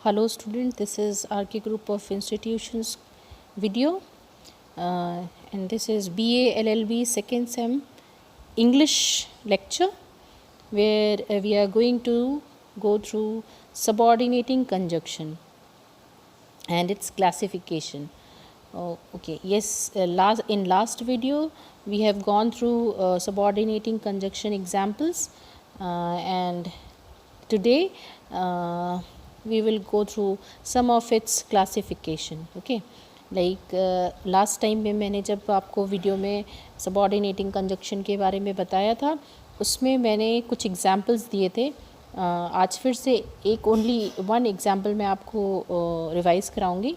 Hello student, this is RK Group of Institutions video and this is BA LLB second sem English lecture where we are going to go through subordinating conjunction and its classification. In last video we have gone through subordinating conjunction examples and today we will go through some of its classification. Last time में मैंने जब आपको video में subordinating conjunction के बारे में बताया था उसमें मैंने कुछ एग्जांपल्स दिए थे. आज फिर से एक ओनली वन एग्जांपल मैं आपको रिवाइज कराऊंगी.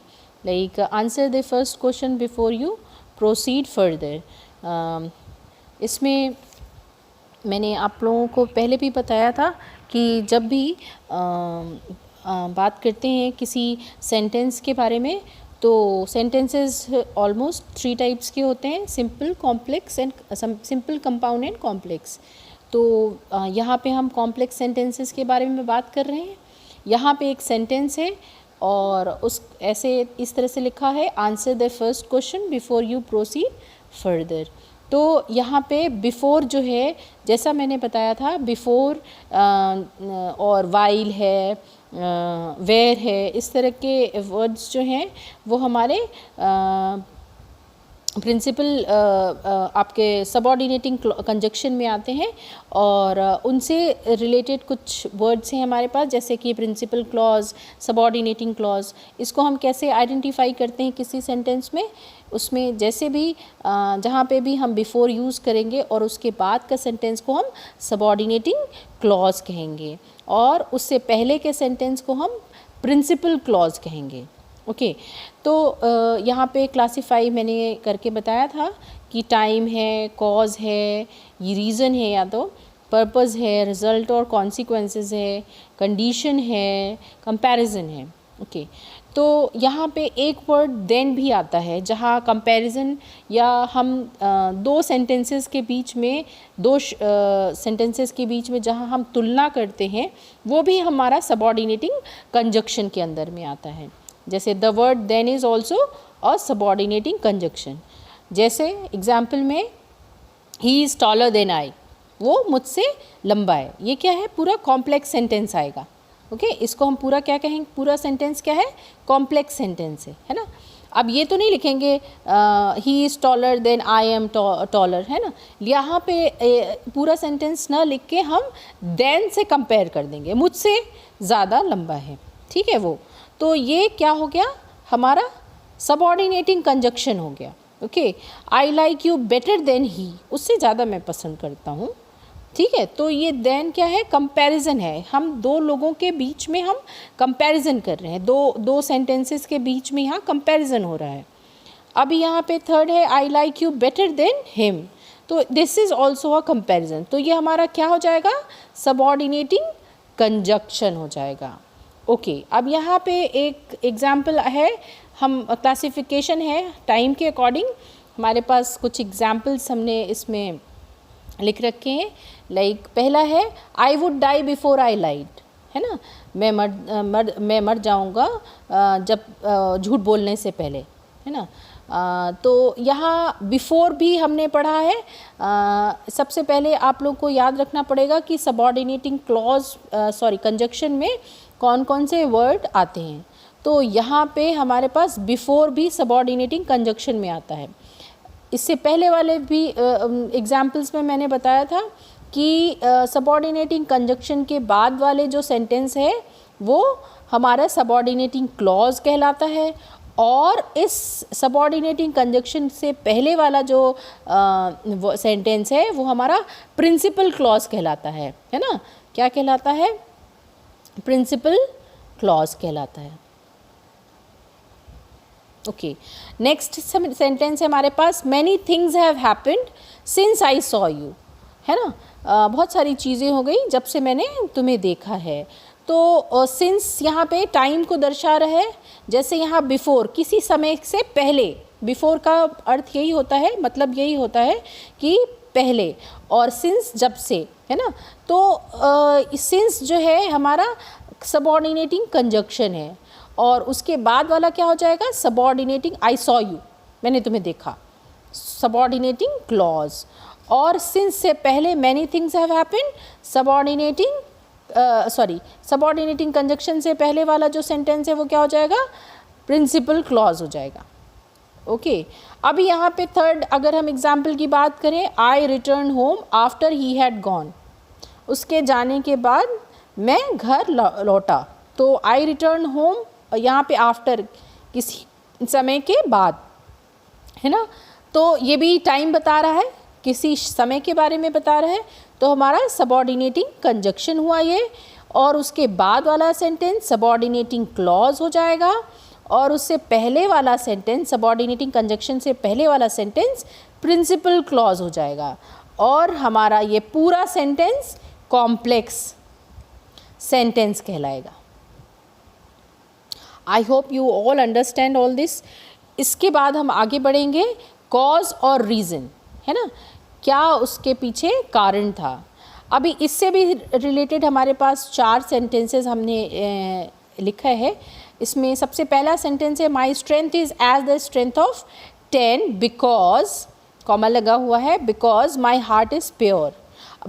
Answer the first question before you proceed further. इसमें मैंने आप लोगों को पहले भी बताया था कि जब भी बात करते हैं किसी सेंटेंस के बारे में तो सेंटेंसेस ऑलमोस्ट 3 टाइप्स के होते हैं, simple, complex and simple, compound and complex. तो यहाँ पे हम कॉम्प्लेक्स सेंटेंसेस के बारे में बात कर रहे हैं. यहाँ पे एक सेंटेंस है और उस ऐसे इस तरह से लिखा है, answer the first question before you proceed further. तो यहाँ पे बिफ़ोर जो है, जैसा मैंने बताया था, बिफ़ोर और वाइल है, वेयर है, इस तरह के वर्ड्स जो हैं वो हमारे प्रिंसिपल आपके सबऑर्डिनेटिंग कंजक्शन में आते हैं और उनसे रिलेटेड कुछ वर्ड्स हैं हमारे पास, जैसे कि प्रिंसिपल क्लॉज, सबऑर्डिनेटिंग क्लॉज. इसको हम कैसे आइडेंटिफाई करते हैं किसी सेंटेंस में, उसमें जैसे भी जहाँ पे भी हम बिफ़ोर यूज़ करेंगे और उसके बाद का सेंटेंस को हम सबऑर्डिनेटिंग क्लॉज कहेंगे और उससे पहले के सेंटेंस को हम प्रिंसिपल क्लॉज कहेंगे. तो यहाँ पे क्लासिफाई मैंने करके बताया था कि टाइम है, कॉज है, ये रीज़न है, या तो पर्पस है, रिज़ल्ट और कॉन्सिक्वेंसेस है, कंडीशन है, कंपैरिजन है. तो यहाँ पे एक वर्ड देन भी आता है जहाँ कंपैरिजन या हम दो सेंटेंसेस के बीच में जहाँ हम तुलना करते हैं वो भी हमारा सबऑर्डिनेटिंग कंजक्शन के अंदर में आता है. जैसे the word then is also a subordinating conjunction. जैसे एग्जाम्पल में he is taller than I, वो मुझसे लंबा है. ये क्या है, पूरा कॉम्प्लेक्स सेंटेंस आएगा. इसको हम पूरा क्या कहेंगे, पूरा सेंटेंस क्या है, कॉम्प्लेक्स सेंटेंस है ना. अब ये तो नहीं लिखेंगे he is taller than I am taller, है ना. यहाँ पे पूरा सेंटेंस ना लिख के हम देन से कंपेयर कर देंगे, मुझसे ज़्यादा लंबा है, ठीक है वो. तो ये क्या हो गया, हमारा सबऑर्डिनेटिंग कंजक्शन हो गया. I like you better than he, उससे ज़्यादा मैं पसंद करता हूँ, ठीक है. तो ये देन क्या है, कंपैरिजन है. हम दो लोगों के बीच में हम कंपैरिजन कर रहे हैं, दो सेंटेंसेस के बीच में यहाँ कंपैरिजन हो रहा है. अब यहाँ पे थर्ड है, I like you better than him, तो this is also a comparison. तो ये हमारा क्या हो जाएगा, सबऑर्डिनेटिंग कंजक्शन हो जाएगा. अब यहाँ पे एक एग्जाम्पल है, हम क्लासिफिकेशन है टाइम के अकॉर्डिंग. हमारे पास कुछ एग्जाम्पल्स हमने इसमें लिख रखे हैं. पहला है, I would die before I lied, है ना. मैं मर जाऊँगा जब झूठ बोलने से पहले, है ना. तो यहाँ बिफ़ोर भी हमने पढ़ा है. सबसे पहले आप लोग को याद रखना पड़ेगा कि सबऑर्डिनेटिंग क्लॉज कंजक्शन में कौन कौन से वर्ड आते हैं. तो यहाँ पे हमारे पास बिफ़ोर भी सबऑर्डिनेटिंग कंजक्शन में आता है. इससे पहले वाले भी एग्जाम्पल्स में मैंने बताया था कि सबऑर्डिनेटिंग कंजक्शन के बाद वाले जो सेंटेंस है वो हमारा सबऑर्डिनेटिंग क्लॉज कहलाता है और इस सबऑर्डिनेटिंग कंजक्शन से पहले वाला जो सेंटेंस है वो हमारा प्रिंसिपल क्लॉज कहलाता है ना. क्या कहलाता है, प्रिंसिपल क्लॉज कहलाता है. नेक्स्ट सेंटेंस है हमारे पास, many things have happened since I saw you, है ना. बहुत सारी चीज़ें हो गई जब से मैंने तुम्हें देखा है. तो सिंस यहाँ पे टाइम को दर्शा रहा है. जैसे यहाँ बिफ़ोर, किसी समय से पहले, बिफ़ोर का अर्थ यही होता है, मतलब यही होता है कि पहले, और सिंस जब से, है ना. तो सिंस जो है हमारा सबऑर्डिनेटिंग कंजक्शन है, और उसके बाद वाला क्या हो जाएगा, सबऑर्डिनेटिंग, आई सॉ यू, मैंने तुम्हें देखा, सबऑर्डिनेटिंग क्लॉज। और सिंस से पहले many things have happened, subordinating subordinating conjunction से पहले वाला जो सेंटेंस है वो क्या हो जाएगा, प्रिंसिपल क्लॉज हो जाएगा। ओके अभी यहाँ पे थर्ड अगर हम एग्जाम्पल की बात करें, I return home after he had gone, उसके जाने के बाद मैं घर लौटा, तो आई रिटर्न होम यहाँ पे आफ्टर किसी समय के बाद है ना, तो ये भी टाइम बता रहा है, किसी समय के बारे में बता रहा है, तो हमारा सबऑर्डिनेटिंग कंजक्शन हुआ ये, और उसके बाद वाला सेंटेंस सबऑर्डिनेटिंग क्लॉज हो जाएगा, और उससे पहले वाला सेंटेंस सबऑर्डिनेटिंग कंजक्शन से पहले वाला सेंटेंस प्रिंसिपल क्लॉज हो जाएगा, और हमारा ये पूरा सेंटेंस कॉम्प्लेक्स सेंटेंस कहलाएगा। I hope you all understand all this. इसके बाद हम आगे बढ़ेंगे, कॉज और रीज़न, है ना, क्या उसके पीछे कारण था। अभी इससे भी रिलेटेड हमारे पास 4 सेंटेंसेस हमने लिखा है। इसमें सबसे पहला सेंटेंस है, my strength is as the strength of 10 because, comma लगा हुआ है, because my heart is pure.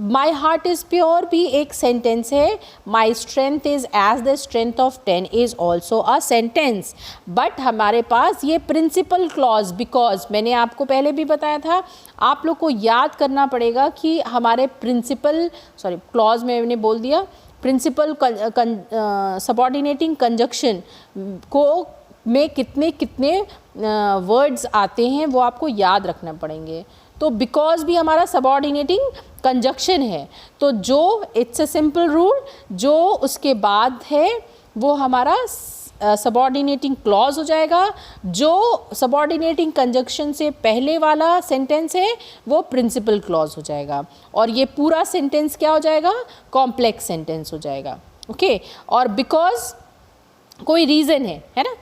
My heart is pure भी एक सेंटेंस है, my strength is as the strength of 10 is also a sentence, but हमारे पास ये principal clause because, मैंने आपको पहले भी बताया था, आप लोग को याद करना पड़ेगा कि हमारे प्रिंसिपल क्लॉज में मैंने बोल दिया, प्रिंसिपल सबऑर्डिनेटिंग कंजक्शन को में कितने कितने वर्ड्स आते हैं वो आपको याद रखना पड़ेंगे। तो बिकॉज भी हमारा सबऑर्डिनेटिंग कंजक्शन है, तो जो इट्स अ सिंपल रूल, जो उसके बाद है वो हमारा सबऑर्डिनेटिंग क्लॉज हो जाएगा, जो सबऑर्डिनेटिंग कंजक्शन से पहले वाला सेंटेंस है वो प्रिंसिपल क्लॉज हो जाएगा, और ये पूरा सेंटेंस क्या हो जाएगा, कॉम्प्लेक्स सेंटेंस हो जाएगा। ओके और बिकॉज कोई रीज़न है ना,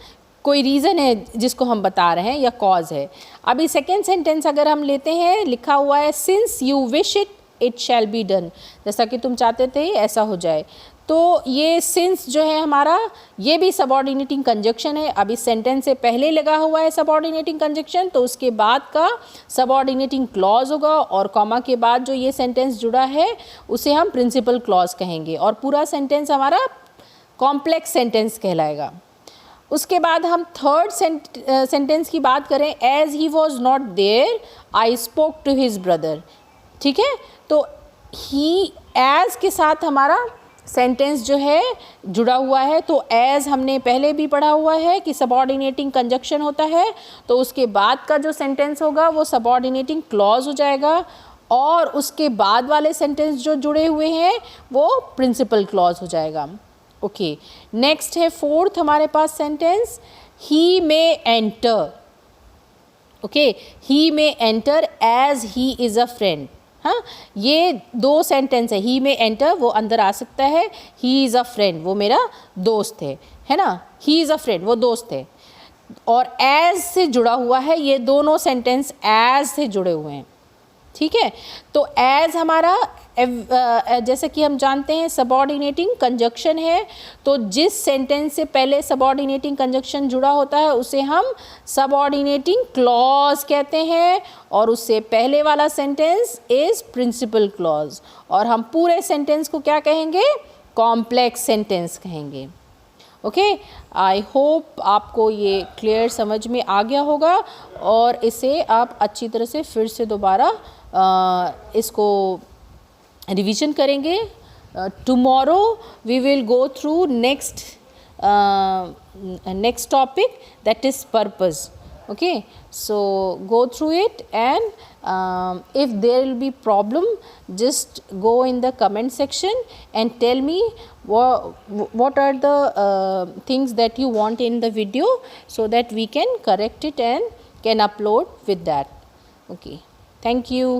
कोई रीज़न है जिसको हम बता रहे हैं, या कॉज है। अभी सेकेंड सेंटेंस अगर हम लेते हैं, लिखा हुआ है since you wish it shall be done, जैसा कि तुम चाहते थे ऐसा हो जाए, तो ये सिंस जो है हमारा, ये भी सबऑर्डिनेटिंग कंजक्शन है। अभी सेंटेंस से पहले लगा हुआ है सबऑर्डिनेटिंग कंजक्शन, तो उसके बाद का सबऑर्डिनेटिंग क्लॉज होगा, और कॉमा के बाद जो ये सेंटेंस जुड़ा है उसे हम प्रिंसिपल क्लॉज कहेंगे, और पूरा सेंटेंस हमारा कॉम्प्लेक्स सेंटेंस कहलाएगा। उसके बाद हम थर्ड सेंटेंस की बात करें, as he was not there I spoke to his brother, ठीक है, तो ही एज के साथ हमारा सेंटेंस जो है जुड़ा हुआ है, तो एज हमने पहले भी पढ़ा हुआ है कि सबऑर्डिनेटिंग कंजक्शन होता है, तो उसके बाद का जो सेंटेंस होगा वो सबऑर्डिनेटिंग क्लॉज हो जाएगा, और उसके बाद वाले सेंटेंस जो जुड़े हुए हैं वो प्रिंसिपल क्लॉज हो जाएगा। ओके नेक्स्ट है फोर्थ हमारे पास sentence, he may enter. Okay he may enter as he is a friend. हाँ ये 2 सेंटेंस है, ही मे एंटर वो अंदर आ सकता है, ही इज़ अ फ्रेंड वो मेरा दोस्त है ना, ही इज़ अ फ्रेंड वो दोस्त है, और एज से जुड़ा हुआ है, ये दोनों सेंटेंस एज से जुड़े हुए हैं, ठीक है। तो एज हमारा जैसे कि हम जानते हैं सबऑर्डिनेटिंग कंजक्शन है, तो जिस सेंटेंस से पहले सबऑर्डिनेटिंग कंजक्शन जुड़ा होता है उसे हम सबऑर्डिनेटिंग क्लॉज कहते हैं, और उससे पहले वाला सेंटेंस इज़ प्रिंसिपल क्लॉज, और हम पूरे सेंटेंस को क्या कहेंगे, कॉम्प्लेक्स सेंटेंस कहेंगे। ओके आई होप आपको ये क्लियर समझ में आ गया होगा, और इसे आप अच्छी तरह से फिर से दोबारा इसको रिवीजन करेंगे। Tomorrow we will go through next topic that is purpose. Okay so go through it, and if there will be problem just go in the comment section and tell me what are the things that you want in the video, so that we can correct it and can upload with that. Okay thank you.